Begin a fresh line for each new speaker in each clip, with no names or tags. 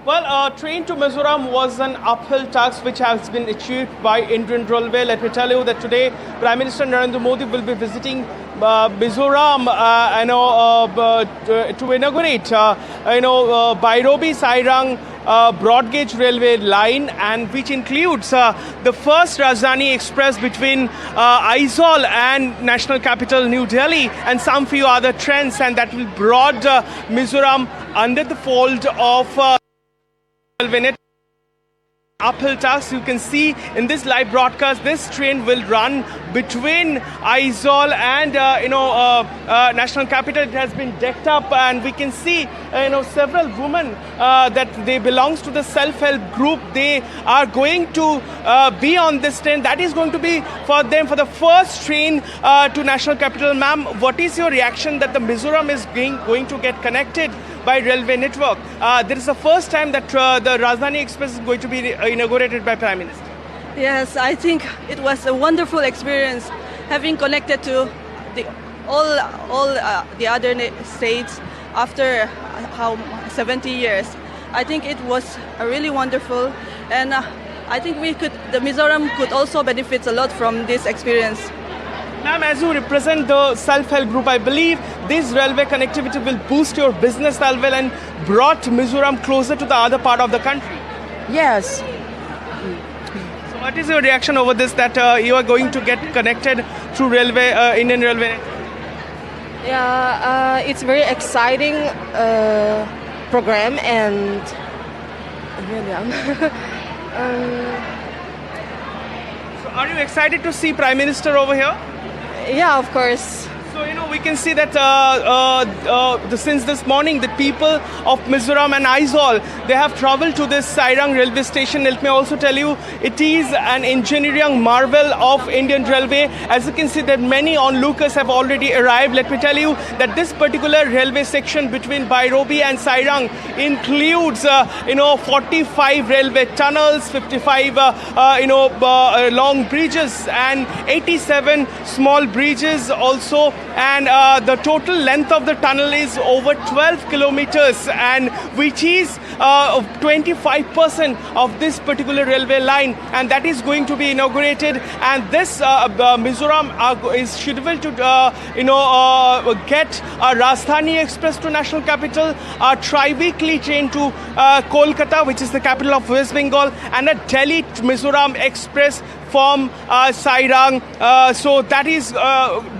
Well, train to Mizoram was an uphill task which has been achieved by Indian Railway. Let me tell you that today Prime Minister Narendra Modi will be visiting Mizoram, to inaugurate, Bairobi Sairang broad gauge railway line, and which includes the first Rajdhani Express between Aizawl and national capital New Delhi, and some few other trains, and that will broad Mizoram under the fold of railway uphill task. You can see in this live broadcast, this train will run between Aizawl and national capital. It has been decked up, and we can see several women that they belongs to the self-help group. They are going to be on this train. That is going to be for them for the first train to national capital. Ma'am, what is your reaction that the Mizoram is going to get connected by railway network? This is the first time that the Rajdhani Express is going to be inaugurated by Prime Minister.
Yes, I think it was a wonderful experience having connected to all the other states after 70 years. I think it was really wonderful, and I think the Mizoram could also benefit a lot from this experience.
Ma'am, as you represent the self-help group, I believe this railway connectivity will boost your business as well and brought Mizoram closer to the other part of the country.
Yes.
So what is your reaction over this, that you are going to get connected through railway, Indian Railway?
Yeah, it's very exciting program, and
So are you excited to see Prime Minister over here?
yeah, of course.
So, we can see that since this morning, the people of Mizoram and Aizawl, they have traveled to this Sairang railway station. Let me also tell you, it is an engineering marvel of Indian Railway. As you can see that many onlookers have already arrived. Let me tell you that this particular railway section between Bairobi and Sairang includes, 45 railway tunnels, 55, long bridges, and 87 small bridges also. And the total length of the tunnel is over 12 kilometers, and which is 25% of this particular railway line, and that is going to be inaugurated. And this Mizoram is scheduled to get a Rajdhani Express to national capital, a tri-weekly train to Kolkata, which is the capital of West Bengal, and a Delhi to Mizoram Express from Sairang. So that is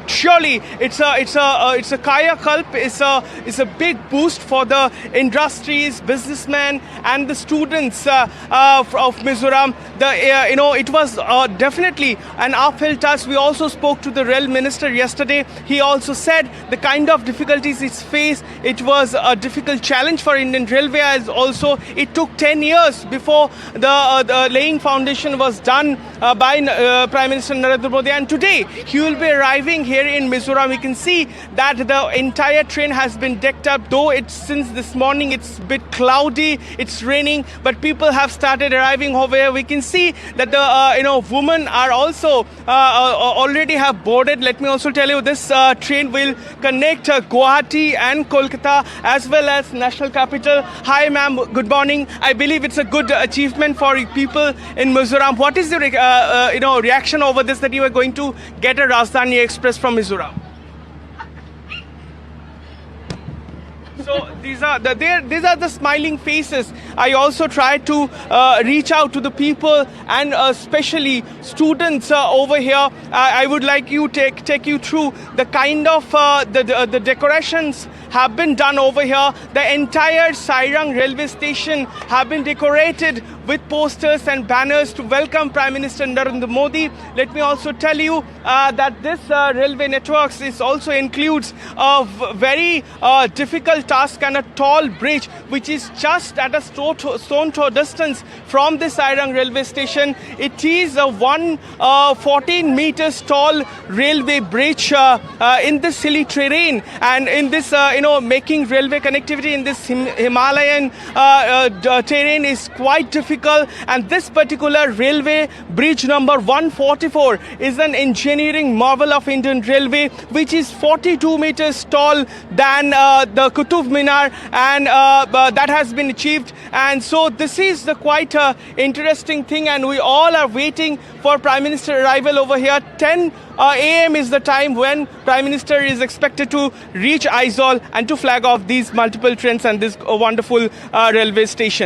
surely it's a kaya kalp. It's a big boost for the industries, businessmen, and the students of Mizoram. It was definitely an uphill task. We also spoke to the rail minister yesterday. He also said the kind of difficulties it's faced. It was a difficult challenge for Indian Railway, as also it took 10 years before the laying foundation was done by Prime Minister Narendra Modi, and today he will be arriving here in Mizoram. We can see that the entire train has been decked up, though since this morning it's a bit cloudy, it's raining, but people have started arriving over here. We can see that the women are also already have boarded. Let me also tell you, this train will connect Guwahati and Kolkata as well as national capital. Hi ma'am, good morning. I believe it's a good achievement for people in Mizoram. What is your reaction over this, that you are going to get a Rajdhani Express from Mizoram? So these are the smiling faces. I also try to reach out to the people, and especially students over here. I would like you take you through the kind of the decorations have been done over here. The entire Sairang railway station have been decorated with posters and banners to welcome Prime Minister Narendra Modi. Let me also tell you that this railway networks also includes a very difficult task and a tall bridge, which is just at a stone throw distance from the Sairang railway station. It is a 14 meters tall railway bridge in this hilly terrain, and in this making railway connectivity in this Himalayan terrain is quite difficult, and this particular railway bridge number 144 is an engineering marvel of Indian Railway, which is 42 meters tall than the Qutub Minar, and that has been achieved. And so this is the quite interesting thing, and we all are waiting for Prime Minister arrival over here. 10 a.m. is the time when Prime Minister is expected to reach Aizawl and to flag off these multiple trains and this wonderful railway station.